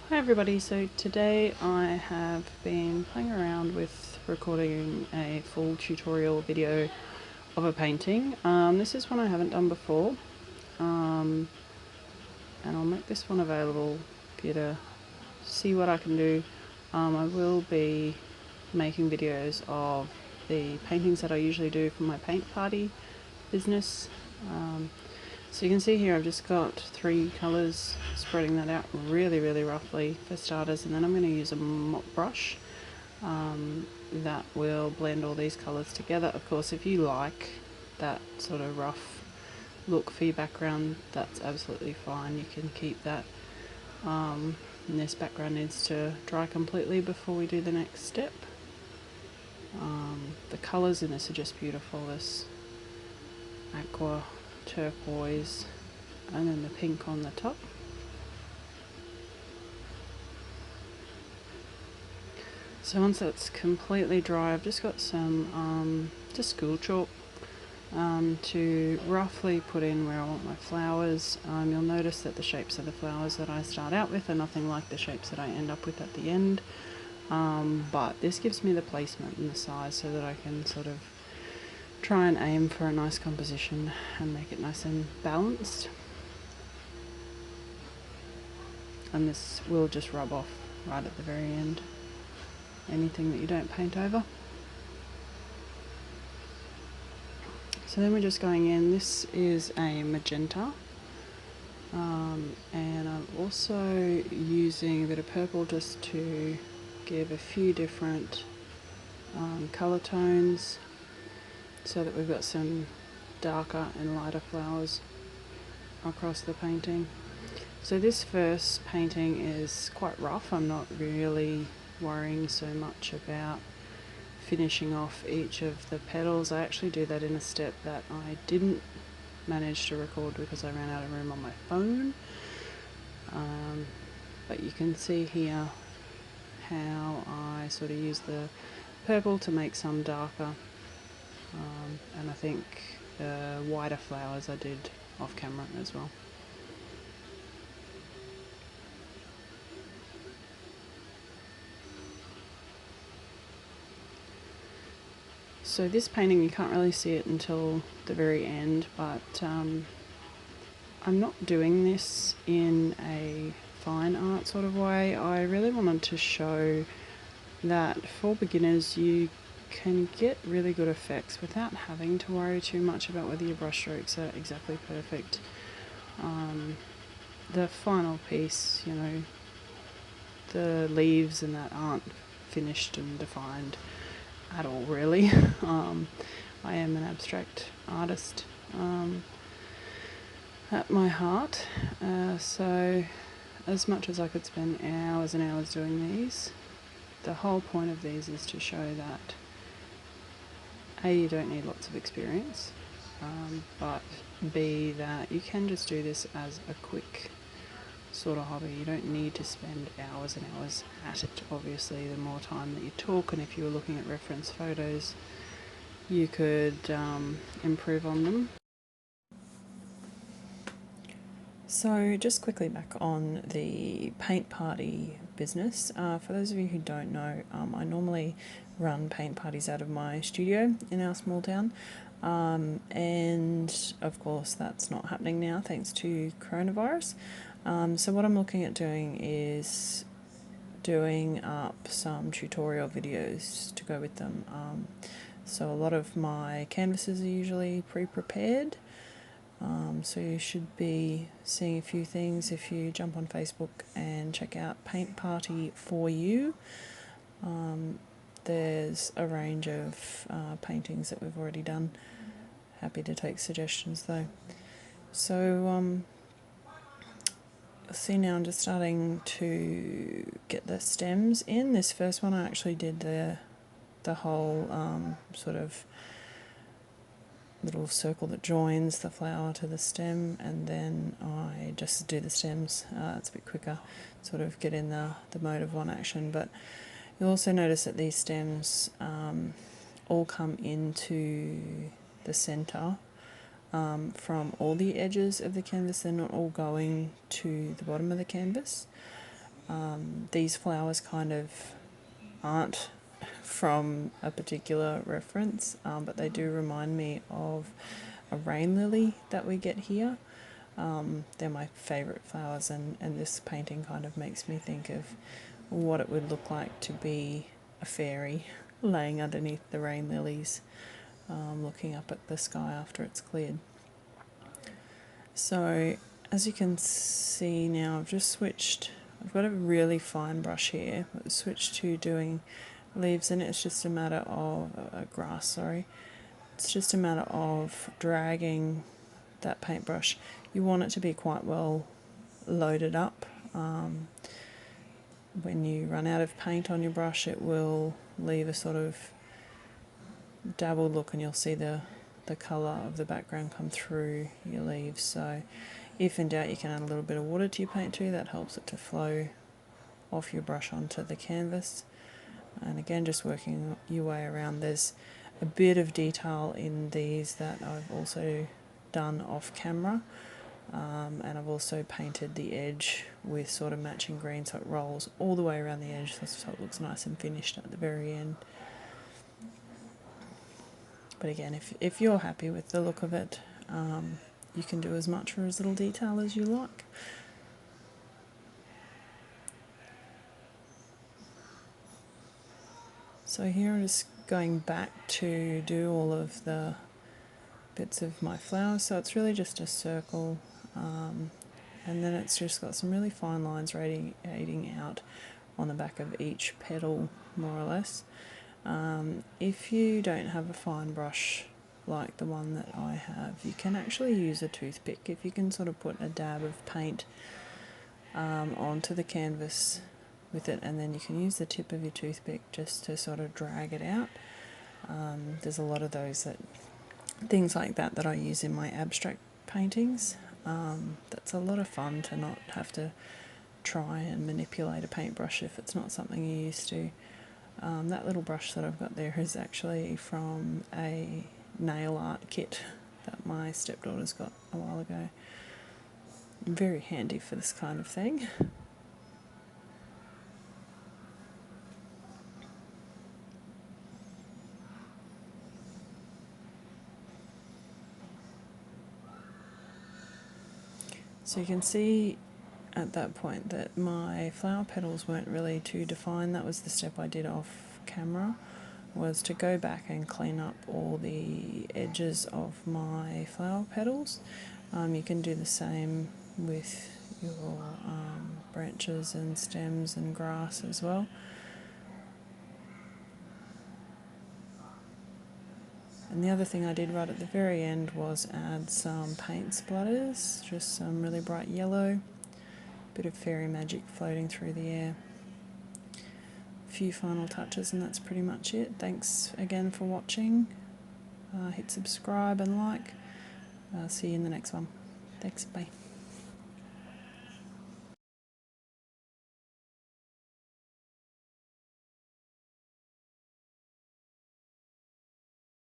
Hi everybody, so today I have been playing around with recording a full tutorial video of a painting. This is one I haven't done before, and I'll make this one available for you to see what I can do. I will be making videos of the paintings that I usually do for my paint party business. So you can see here I've just got 3 colours, spreading that out really roughly for starters, and then I'm going to use a mop brush that will blend all these colours together. Of course, if you like that sort of rough look for your background, that's absolutely fine. You can keep that. And this background needs to dry completely before we do the next step. The colours in this are just beautiful. This aqua, turquoise, and then the pink on the top. So once that's completely dry, I've just got some just school chalk to roughly put in where I want my flowers. You'll notice that the shapes of the flowers that I start out with are nothing like the shapes that I end up with at the end. But this gives me the placement and the size so that I can sort of try and aim for a nice composition and make it nice and balanced. And this will just rub off right at the very end, anything that you don't paint over. So then we're just going in, this is a magenta, and I'm also using a bit of purple just to give a few different colour tones so that we've got some darker and lighter flowers across the painting. So this first painting is quite rough. I'm not really worrying so much about finishing off each of the petals. I actually do that in a step that I didn't manage to record because I ran out of room on my phone. But you can see here how I sort of use the purple to make some darker, and I think the wider flowers I did off camera as well. So this painting, you can't really see it until the very end, but I'm not doing this in a fine art sort of way. I really wanted to show that for beginners you can get really good effects without having to worry too much about whether your brush strokes are exactly perfect. The final piece, you know, the leaves and that aren't finished and defined at all, really. I am an abstract artist at my heart, so as much as I could spend hours and hours doing these, the whole point of these is to show that A, you don't need lots of experience, but B, that you can just do this as a quick sort of hobby. You don't need to spend hours and hours at it. Obviously, the more time that you took, and if you were looking at reference photos, you could improve on them. So just quickly back on the paint party business. For those of you who don't know, I normally run paint parties out of my studio in our small town, and of course that's not happening now thanks to coronavirus. So what I'm looking at doing is doing up some tutorial videos to go with them. So a lot of my canvases are usually pre-prepared. So you should be seeing a few things if you jump on Facebook and check out Paint Party for You. There's a range of paintings that we've already done. Happy to take suggestions though. So see, now I'm just starting to get the stems in. This first one I actually did the whole sort of little circle that joins the flower to the stem, and then I just do the stems. It's a bit quicker, sort of get in the mode of one action. But you'll also notice that these stems all come into the centre from all the edges of the canvas. They're not all going to the bottom of the canvas. These flowers kind of aren't from a particular reference, but they do remind me of a rain lily that we get here. They're my favourite flowers, and this painting kind of makes me think of what it would look like to be a fairy laying underneath the rain lilies, looking up at the sky after it's cleared. So as you can see now, I've got a really fine brush here. I've switched to doing leaves, and it's just a matter of grass, sorry. It's just a matter of dragging that paintbrush. You want it to be quite well loaded up. When you run out of paint on your brush, it will leave a sort of dabbled look, and you'll see the colour of the background come through your leaves. So if in doubt, you can add a little bit of water to your paint too. That helps it to flow off your brush onto the canvas. And again, just working your way around. There's a bit of detail in these that I've also done off camera, and I've also painted the edge with sort of matching green, so it rolls all the way around the edge, so it looks nice and finished at the very end. But again, if you're happy with the look of it, you can do as much or as little detail as you like. So here I'm just going back to do all of the bits of my flowers. So it's really just a circle, and then it's just got some really fine lines radiating out on the back of each petal, more or less. If you don't have a fine brush like the one that I have, you can actually use a toothpick. If you can sort of put a dab of paint onto the canvas with it, and then you can use the tip of your toothpick just to sort of drag it out. There's a lot of things like that I use in my abstract paintings. That's a lot of fun to not have to try and manipulate a paintbrush if it's not something you're used to. That little brush that I've got there is actually from a nail art kit that my stepdaughter's got a while ago. Very handy for this kind of thing. So you can see at that point that my flower petals weren't really too defined. That was the step I did off camera, was to go back and clean up all the edges of my flower petals. You can do the same with your branches and stems and grass as well. And the other thing I did right at the very end was add some paint splatters, just some really bright yellow, bit of fairy magic floating through the air. A few final touches, and that's pretty much it. Thanks again for watching. Hit subscribe and like. See you in the next one. Thanks, bye.